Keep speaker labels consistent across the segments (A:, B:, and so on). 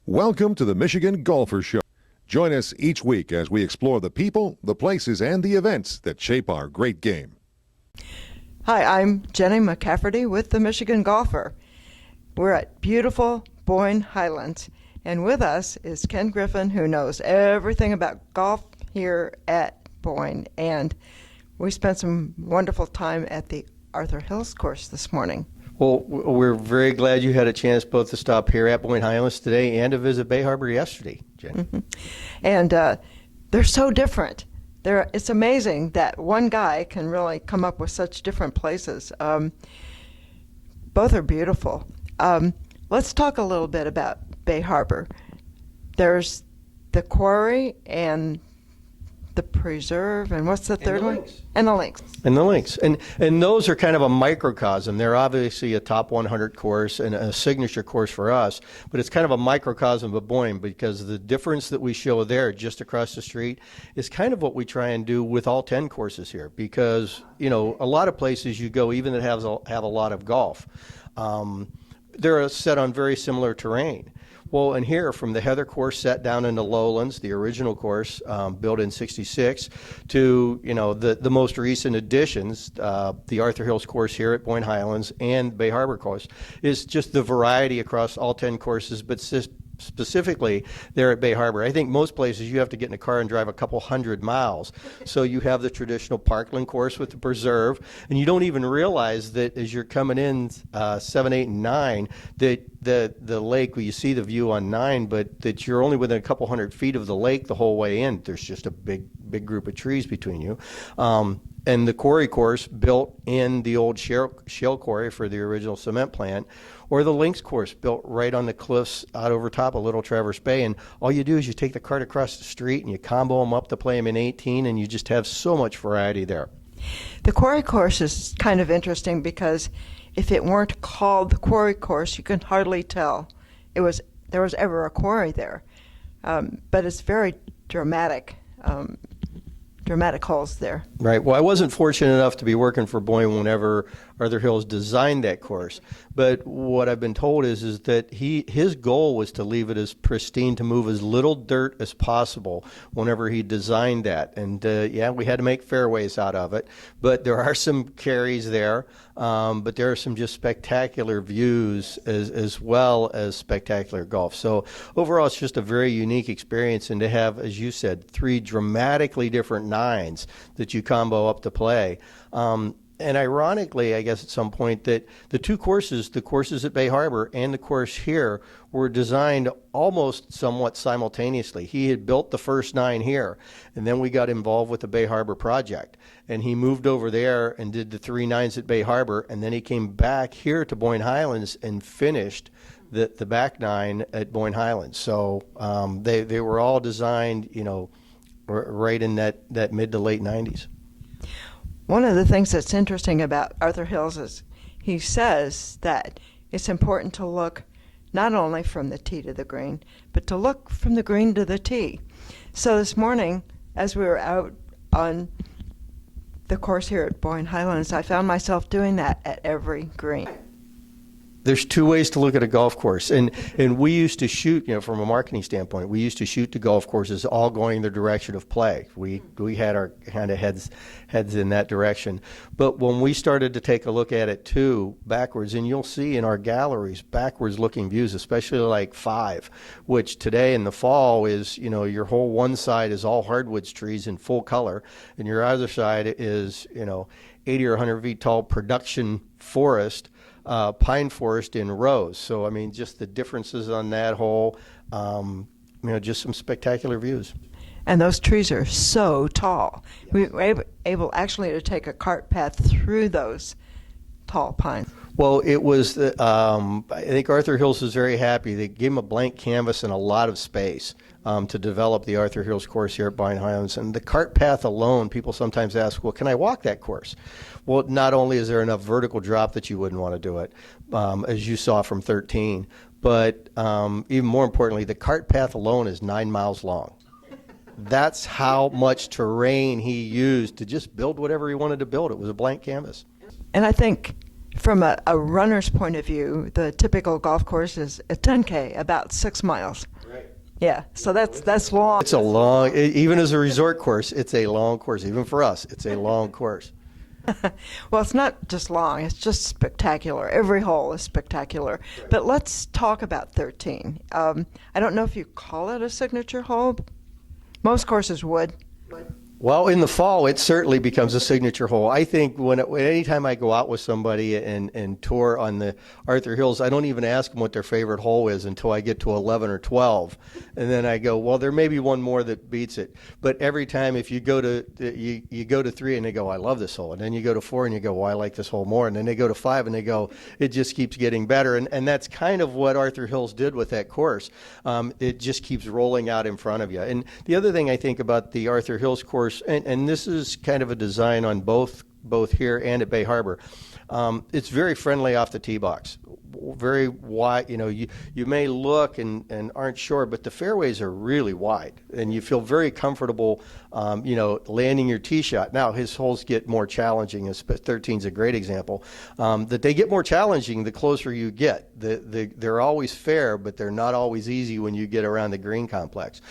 A: Welcome to the Michigan Golfer Show. Join us each week as we explore the people, the places, and the events that shape our great game.
B: Hi, I'm Jennie McCafferty with the Michigan Golfer. We're at beautiful Boyne Highlands, and with us is Ken Griffin, who knows everything about golf here at Boyne. And we spent some wonderful time at the Arthur Hills course this morning.
C: Well, we're very glad you had a chance both to stop here at Boyne Highlands today and to visit Bay Harbor yesterday, Jen.
B: Mm-hmm. And they're so different. It's amazing that one guy can really come up with such different places. Both are beautiful. Let's talk a little bit about Bay Harbor. There's the Quarry and the Preserve, and what's the third one? And the Links.
C: And the Links. And those are kind of a microcosm. They're obviously a top 100 course and a signature course for us, but it's kind of a microcosm of Boyne because the difference that we show there just across the street is kind of what we try and do with all 10 courses here because, you know, a lot of places you go, even that have a lot of golf, they're set on very similar terrain. Well, and here, from the Heather course set down in the lowlands, the original course built in '66, to the most recent additions, the Arthur Hills course here at Boyne Highlands and Bay Harbor course, is just the variety across all 10 courses, but specifically there at Bay Harbor. I think most places you have to get in a car and drive a couple hundred miles. So you have the traditional Parkland course with the Preserve, and you don't even realize that as you're coming in 7, 8, and 9, that the lake, well, you see the view on 9, but that you're only within a couple hundred feet of the lake the whole way in. There's just a big group of trees between you. And the Quarry course built in the old shale quarry for the original cement plant, or the Links course built right on the cliffs out over top of Little Traverse Bay. And all you do is you take the cart across the street and you combo them up to play them in 18, and you just have so much variety there.
B: The Quarry course is kind of interesting because if it weren't called the Quarry course, you can hardly tell there was ever a quarry there. But it's very dramatic. Dramatic holes there.
C: Right. Well, I wasn't fortunate enough to be working for Boyne whenever Arthur Hills designed that course. But what I've been told is that his goal was to leave it as pristine, to move as little dirt as possible whenever he designed that. And yeah, we had to make fairways out of it. But there are some carries there. But there are some just spectacular views as well as spectacular golf. So overall, it's just a very unique experience. And to have, as you said, 3 dramatically different 9s that you combo up to play. And ironically, I guess at some point, that the two courses, the courses at Bay Harbor and the course here, were designed almost somewhat simultaneously. He had built the first 9 here, and then we got involved with the Bay Harbor project. And he moved over there and did the 3 9s at Bay Harbor, and then he came back here to Boyne Highlands and finished the back 9 at Boyne Highlands. So they were all designed, right in that mid to late 90s.
B: One of the things that's interesting about Arthur Hills is he says that it's important to look not only from the tee to the green, but to look from the green to the tee. So this morning, as we were out on the course here at Boyne Highlands, I found myself doing that at every green.
C: There's 2 ways to look at a golf course, and we used to shoot, from a marketing standpoint, we used to shoot the golf courses all going the direction of play. We had our kind of heads in that direction. But when we started to take a look at it too, backwards, and you'll see in our galleries backwards looking views, especially like 5, which today in the fall is, your whole one side is all hardwoods trees in full color, and your other side is, 80 or 100 feet tall production forest. Pine forest in rows. So, I mean, just the differences on that whole, just some spectacular views.
B: And those trees are so tall. We were able actually to take a cart path through those tall pines.
C: Well, it was, I think Arthur Hills was very happy. They gave him a blank canvas and a lot of space to develop the Arthur Hills course here at Boyne Highlands. And the cart path alone, people sometimes ask, well, can I walk that course? Well, not only is there enough vertical drop that you wouldn't want to do it, as you saw from 13, but even more importantly, the cart path alone is 9 miles long. That's how much terrain he used to just build whatever he wanted to build. It was a blank canvas.
B: And I think From a runner's point of view, the typical golf course is a 10K, about 6 miles.
C: Right.
B: Yeah, so that's long.
C: It's a long, even as a resort course, it's a long course. Even for us, it's a long course.
B: Well, it's not just long, it's just spectacular. Every hole is spectacular.
C: Right.
B: But let's talk about 13. I don't know if you call it a signature hole. Most courses would.
C: Well, in the fall, it certainly becomes a signature hole. I think anytime I go out with somebody and tour on the Arthur Hills, I don't even ask them what their favorite hole is until I get to 11 or 12. And then I go, well, there may be one more that beats it. But every time if you go to you go to 3 and they go, I love this hole. And then you go to 4 and you go, well, I like this hole more. And then they go to 5 and they go, it just keeps getting better. And that's kind of what Arthur Hills did with that course. It just keeps rolling out in front of you. And the other thing I think about the Arthur Hills course, and this is kind of a design on both here and at Bay Harbor. It's very friendly off the tee box, very wide. You may look and aren't sure, but the fairways are really wide, and you feel very comfortable, landing your tee shot. Now his holes get more challenging. 13 is a great example. That they get more challenging the closer you get. They're always fair, but they're not always easy when you get around the green complex.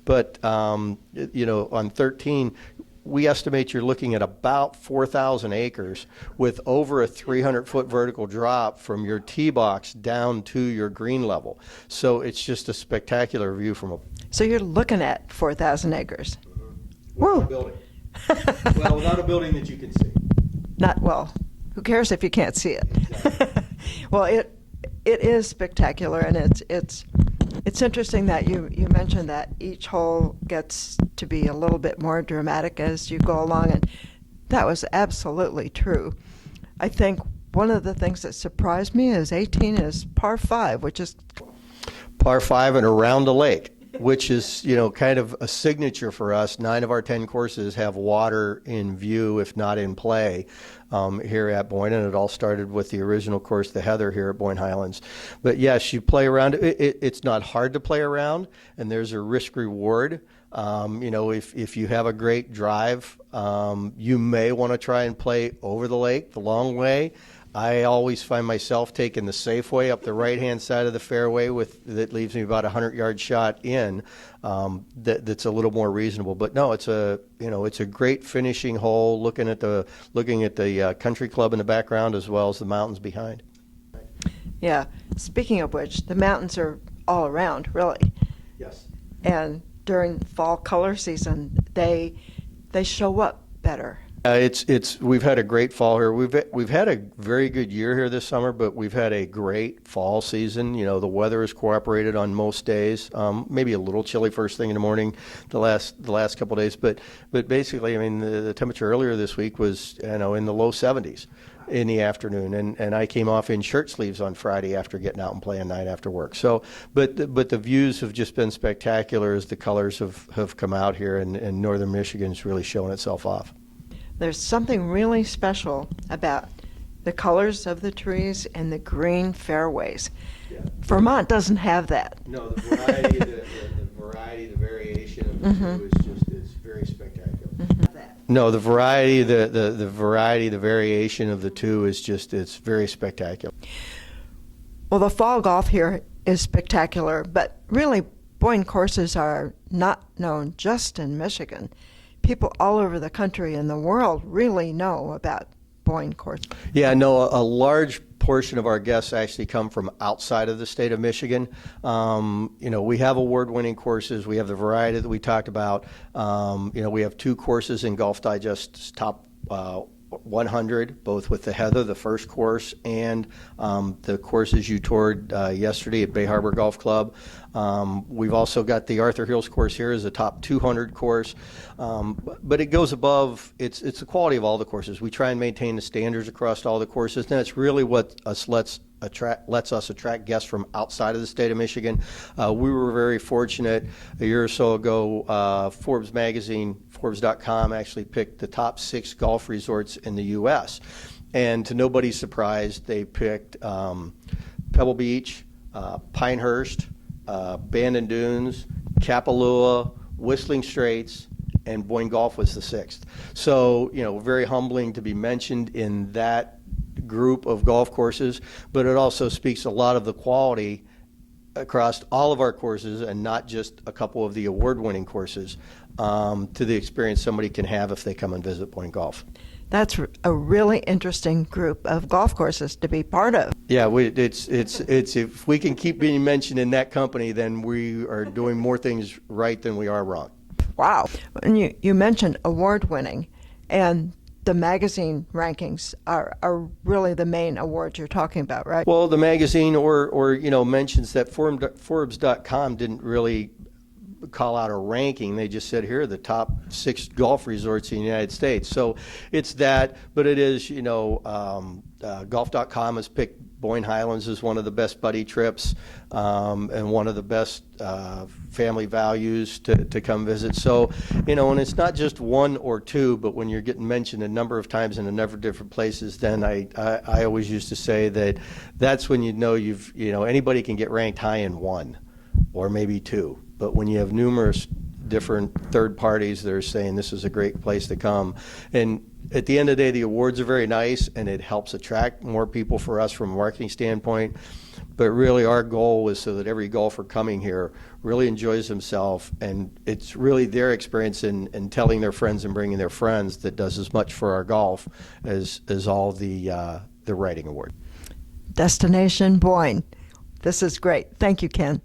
C: But, on 13, we estimate you're looking at about 4,000 acres with over a 300-foot vertical drop from your tee box down to your green level. So it's just a spectacular view from a...
B: So you're looking at 4,000 acres.
C: Without
B: Woo!
C: a building. Well, without a building that you can see.
B: Well, who cares if you can't see it?
C: Exactly.
B: Well, it is spectacular, and it's interesting that you mentioned that each hole gets to be a little bit more dramatic as you go along, and that was absolutely true. I think one of the things that surprised me is 18 is par 5, which is
C: Par 5 and around the lake, which is, kind of a signature for us. 9 of our 10 courses have water in view, if not in play, here at Boyne, and it all started with the original course, the Heather, here at Boyne Highlands. But yes, you play around. It's not hard to play around, and there's a risk reward. If you have a great drive, you may want to try and play over the lake the long way. I always find myself taking the safe way up the right-hand side of the fairway that leaves me about a 100-yard shot in. That's a little more reasonable. But no, it's a great finishing hole. Looking at the country club in the background as well as the mountains behind.
B: Yeah. Speaking of which, the mountains are all around, really.
C: Yes.
B: And during fall color season, they show up better.
C: We've had a great fall here. We've had a very good year here this summer, but we've had a great fall season. The weather has cooperated on most days. Maybe a little chilly first thing in the morning the last couple of days, but basically, the temperature earlier this week was in the low 70s in the afternoon, and I came off in shirt sleeves on Friday after getting out and playing night after work. So, but the views have just been spectacular as the colors have come out here, and northern Michigan's really showing itself off.
B: There's something really special about the colors of the trees and the green fairways.
C: Yeah.
B: Vermont doesn't have that.
C: No, the variety, the variation of the two is very spectacular. No, the variety, the variation of the two it's very spectacular.
B: Well, the fall golf here is spectacular, but really Boyne courses are not known just in Michigan. People all over the country and the world really know about Boyne courses.
C: Yeah, no, a large portion of our guests actually come from outside of the state of Michigan. We have award-winning courses. We have the variety that we talked about. We have 2 courses in Golf Digest's top 100, both with the Heather, the first course, and the courses you toured yesterday at Bay Harbor Golf Club. We've also got the Arthur Hills course here as a top 200 course, but it goes above. It's the quality of all the courses. We try and maintain the standards across all the courses, and that's really what lets us attract guests from outside of the state of Michigan. We were very fortunate a year or so ago. Forbes magazine, Forbes.com, actually picked the top 6 golf resorts in the U.S. And to nobody's surprise, they picked Pebble Beach, Pinehurst, Bandon Dunes, Kapalua, Whistling Straits, and Boyne Golf was the 6th. So, very humbling to be mentioned in that group of golf courses, but it also speaks a lot of the quality across all of our courses and not just a couple of the award-winning courses, to the experience somebody can have if they come and visit Boyne Golf.
B: That's a really interesting group of golf courses to be part of.
C: Yeah, it's if we can keep being mentioned in that company, then we are doing more things right than we are wrong.
B: Wow. And you mentioned award-winning, and the magazine rankings are really the main awards you're talking about, right?
C: Well, the magazine or mentions that Forbes.com didn't really call out a ranking. They just said, here are the top 6 golf resorts in the United States. So it's that, but it is, golf.com has picked Boyne Highlands as one of the best buddy trips, and one of the best family values to come visit. So, and it's not just 1 or 2, but when you're getting mentioned a number of times in a number of different places, then I always used to say that's when anybody can get ranked high in 1 or maybe 2. But when you have numerous different third parties that are saying this is a great place to come, and at the end of the day, the awards are very nice, and it helps attract more people for us from a marketing standpoint. But really, our goal is so that every golfer coming here really enjoys himself, and it's really their experience in telling their friends and bringing their friends that does as much for our golf as all the writing award.
B: Destination Boyne. This is great. Thank you, Ken.